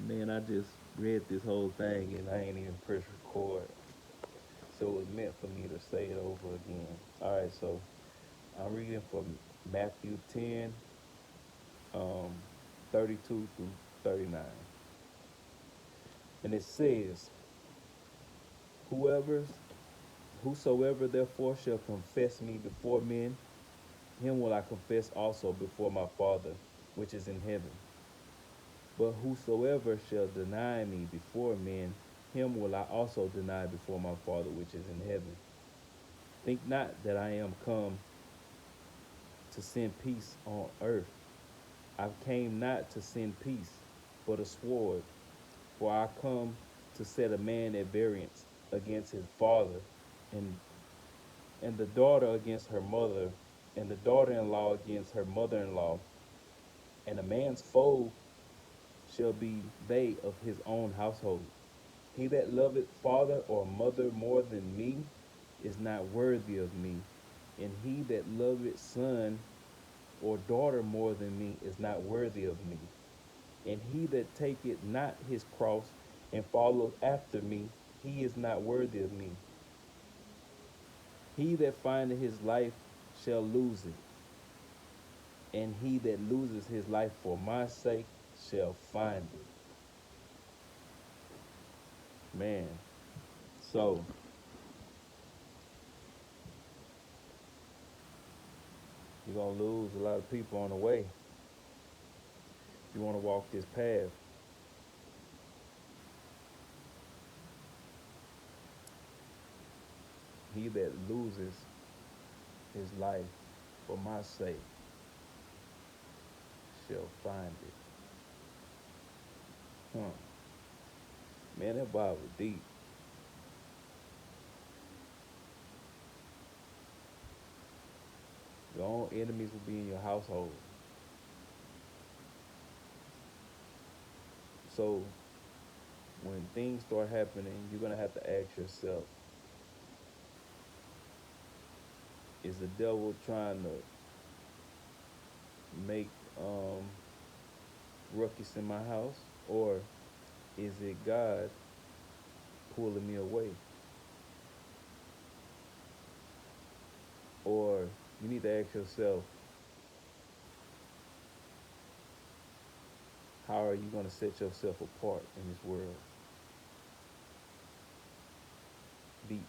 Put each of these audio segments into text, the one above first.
Man, I just read this whole thing and I ain't even press record. So it was meant for me to say it over again. All right, so I'm reading from Matthew 10, um, 32 through 39. And it says, Whoever, Whosoever therefore shall confess me before men, him will I confess also before my Father, which is in heaven. But whosoever shall deny me before men, him will I also deny before my Father which is in heaven. Think not that I am come to send peace on earth. I came not to send peace, but a sword. For I come to set a man at variance against his father, and the daughter against her mother, and the daughter-in-law against her mother-in-law. And a man's foe shall be they of his own household. He that loveth father or mother more than me is not worthy of me. And he that loveth son or daughter more than me is not worthy of me. And he that taketh not his cross and followeth after me, he is not worthy of me. He that findeth his life shall lose it, and he that loses his life for my sake shall find it. Man, so you're gonna lose a lot of people on the way. You want to walk this path. He that loses his life for my sake shall find it. Huh. Man, that Bible deep. Your own enemies will be in your household. So when things start happening, you're gonna have to ask yourself, is the devil trying to make ruckus in my house? Or is it God pulling me away? Or you need to ask yourself, how are you going to set yourself apart in this world? Be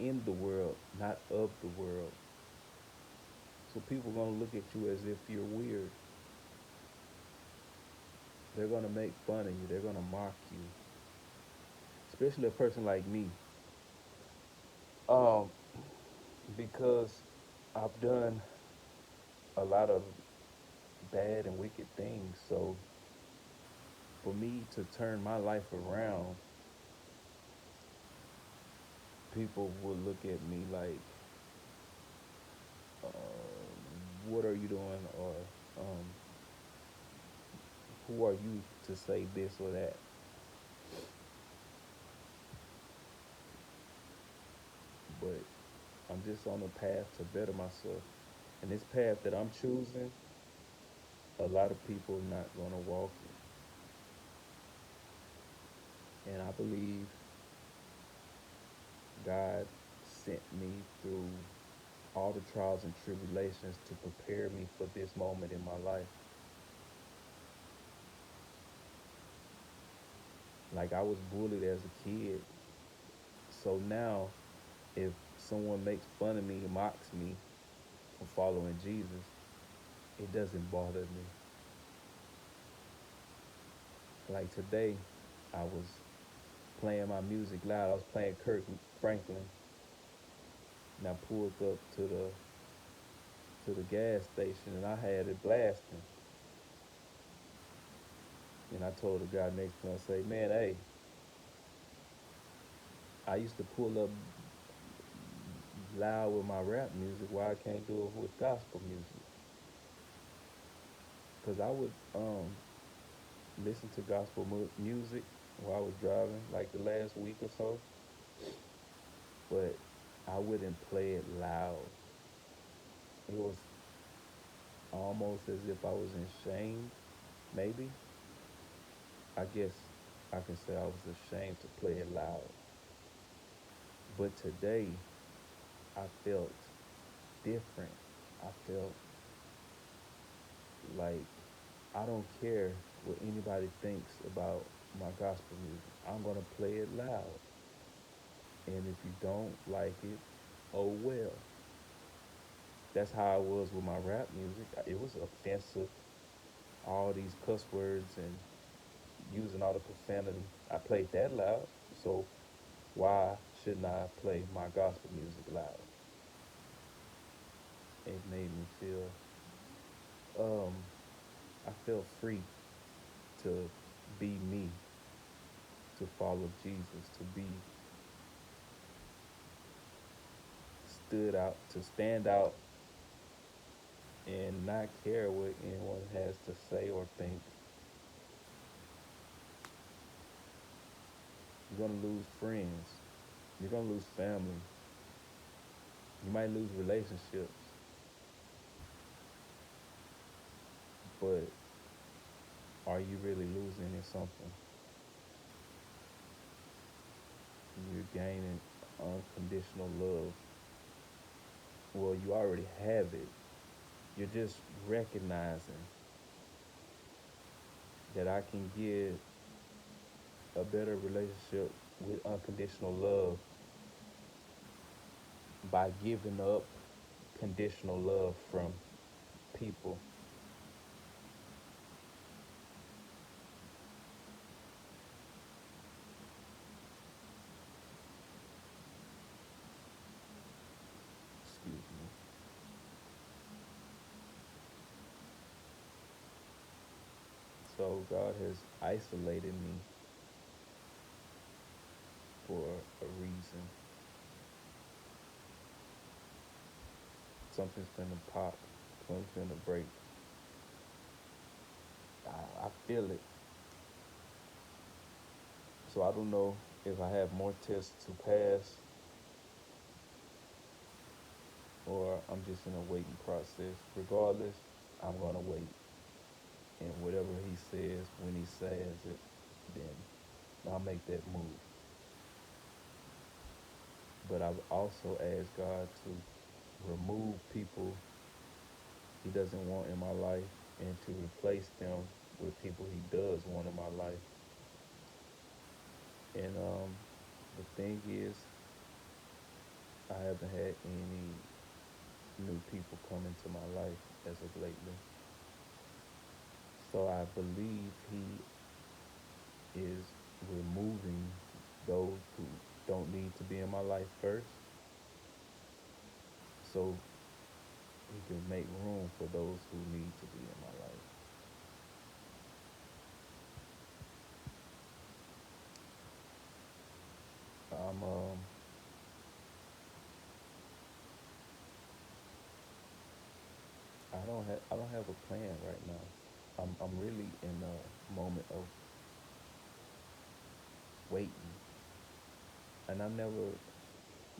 in the world, not of the world. So people are going to look at you as if you're weird. They're going to make fun of you. They're going to mock you, especially a person like me. Um, because I've done a lot of bad and wicked things. So for me to turn my life around, people would look at me like, "What are you doing?" Or um, "Who are you to say this or that?" But I'm just on a path to better myself. And this path that I'm choosing, a lot of people are not going to walk it. And I believe God sent me through all the trials and tribulations to prepare me for this moment in my life. Like I was bullied as a kid. So now if someone makes fun of me, mocks me for following Jesus, it doesn't bother me. Like today, I was playing my music loud. I was playing Kirk Franklin, and I pulled up to the gas station, and I had it blasting. And I told the guy next to me, I say, "Man, hey, I used to pull up loud with my rap music. Why I can't do it with gospel music? Cause I would listen to gospel music while I was driving, like the last week or so, but I wouldn't play it loud. It was almost as if I was in shame, maybe. I guess I can say I was ashamed to play it loud. But today, I felt different. I felt like I don't care what anybody thinks about my gospel music. I'm going to play it loud. And if you don't like it, oh well. That's how I was with my rap music. It was offensive, all these cuss words and using all the profanity. I played that loud, so why shouldn't I play my gospel music loud? It made me feel, I felt free to be me, to follow Jesus, to be stood out, to stand out and not care what anyone has to say or think. You're gonna lose friends. You're gonna lose family. You might lose relationships, but are you really losing in something? You're gaining unconditional love. Well, you already have it. You're just recognizing that I can give a better relationship with unconditional love by giving up conditional love from people. Excuse me. So God has isolated me for a reason. Something's gonna pop. Something's gonna break. I feel it. So I don't know if I have more tests to pass or I'm just in a waiting process. Regardless, I'm gonna wait. And whatever he says, when he says it, then I'll make that move. But I've also asked God to remove people he doesn't want in my life and to replace them with people he does want in my life. And the thing is, I haven't had any new people come into my life as of lately. So I believe he is removing those who don't need to be in my life first so he can make room for those who need to be in my life. I'm I don't have a plan right now. I'm really in a moment of waiting. And I've never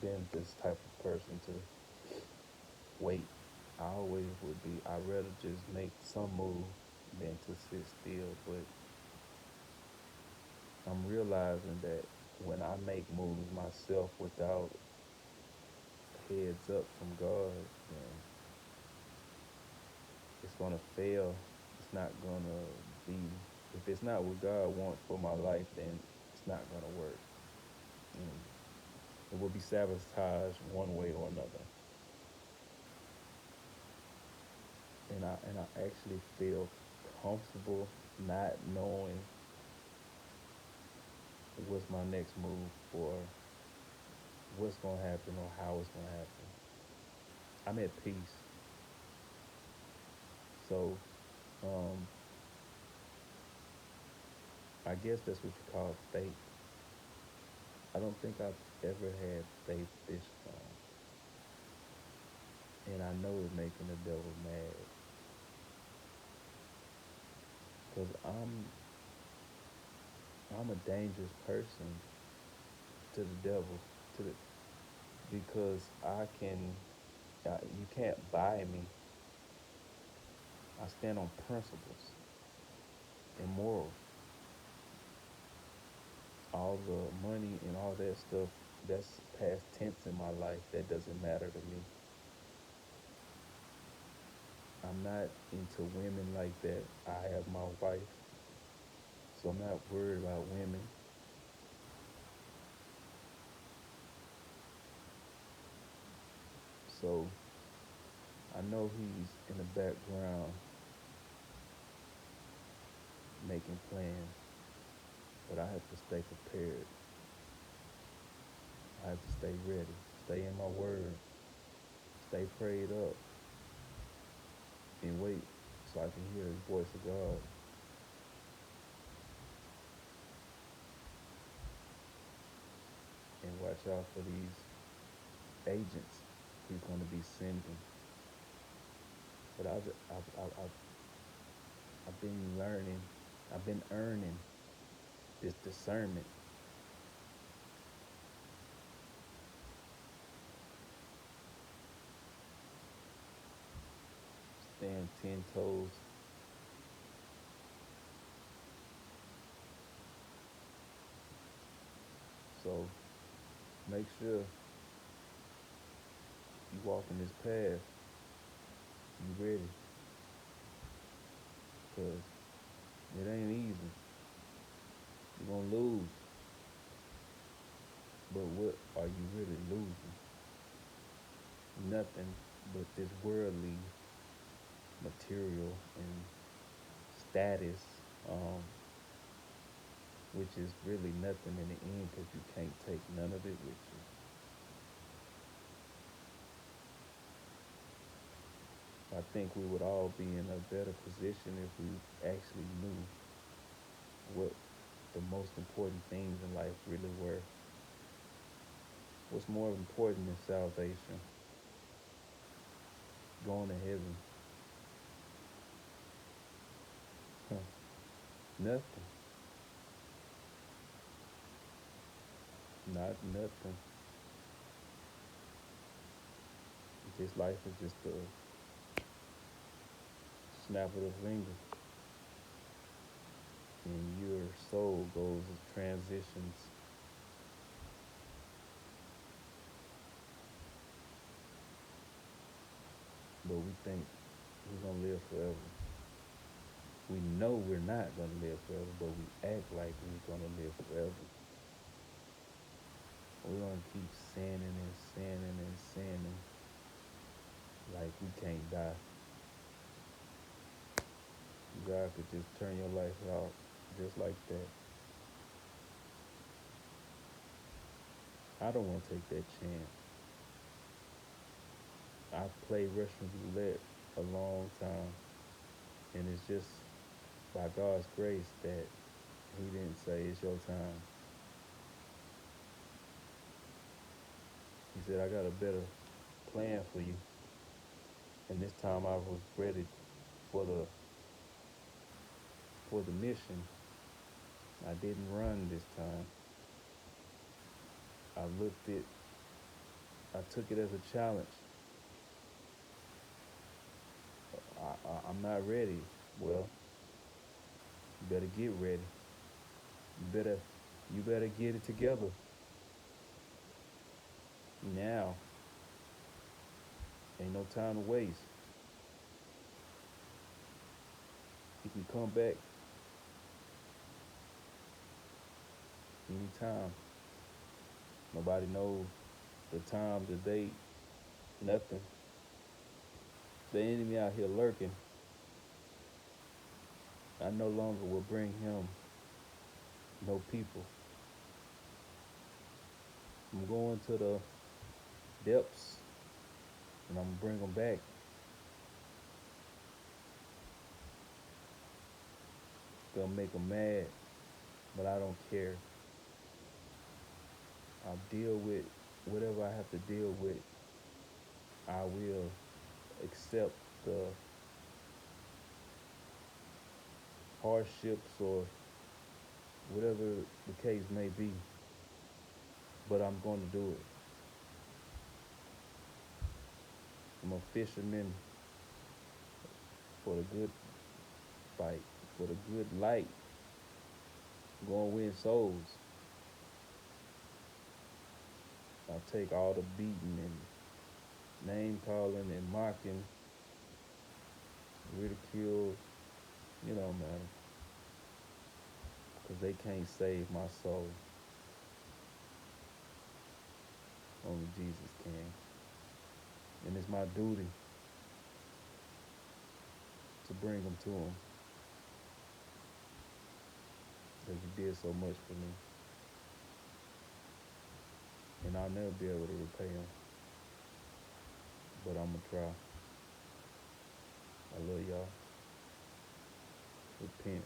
been this type of person to wait. I always would be I'd rather just make some move than to sit still. But I'm realizing that when I make moves myself without heads up from God, then it's gonna fail. It's not gonna be if it's not what God wants for my life, then it's not gonna work. And it will be sabotaged one way or another. And I actually feel comfortable not knowing what's my next move or what's gonna happen or how it's gonna happen. I'm at peace. So um, I guess that's what you call faith. I don't think I've ever had faith this strong. And I know it's making the devil mad because I'm a dangerous person to the devil, to the because you can't buy me. I stand on principles and morals. all the money and all that stuff, that's past tense in my life. That doesn't matter to me. I'm not into women like that. I have my wife, so I'm not worried about women. So I know he's in the background making plans, but I have to stay prepared. I have to stay ready, stay in my word, stay prayed up, and wait so I can hear the voice of God and watch out for these agents he's going to be sending. But I've been learning, I've been earning this discernment, staying 10 toes. So make sure you walk in this path, you ready, because it ain't easy. You're going to lose, but what are you really losing? Nothing but this worldly material and status, um, which is really nothing in the end because you can't take none of it with you. I think we would all be in a better position if we actually knew what the most important things in life really were. What's more important than salvation? Going to heaven? Huh. Nothing. Not nothing. This life is just a snap of the finger, and your soul goes transitions. But we think we're gonna live forever. We know we're not gonna live forever, but we act like we're gonna live forever. We're gonna keep sinning and sinning and sinning like we can't die. God could just turn your life out just like that. I don't want to take that chance. I've played Russian roulette a long time, and it's just by God's grace that He didn't say it's your time. He said, I got a better plan for you. And this time I was ready for the mission. I didn't run this time. I looked it, I took it as a challenge. I'm not ready. Well, you better get ready. You better get it together now. Ain't no time to waste. You can come back anytime. Nobody knows the time, the date, nothing. The enemy out here lurking. I no longer will bring him no people. I'm going to the depths and I'm gonna bring them back. Gonna make them mad, but I don't care. I'll deal with whatever I have to deal with. I will accept the hardships or whatever the case may be, but I'm going to do it. I'm a fisherman for the good fight, for the good light. I'm going to win souls. I take all the beating and name calling and mocking, ridicule. It don't matter because they can't save my soul. Only Jesus can. And it's my duty to bring them to him because he did so much for me. And I'll never be able to repay him, but I'm going to try. I love y'all. Repent.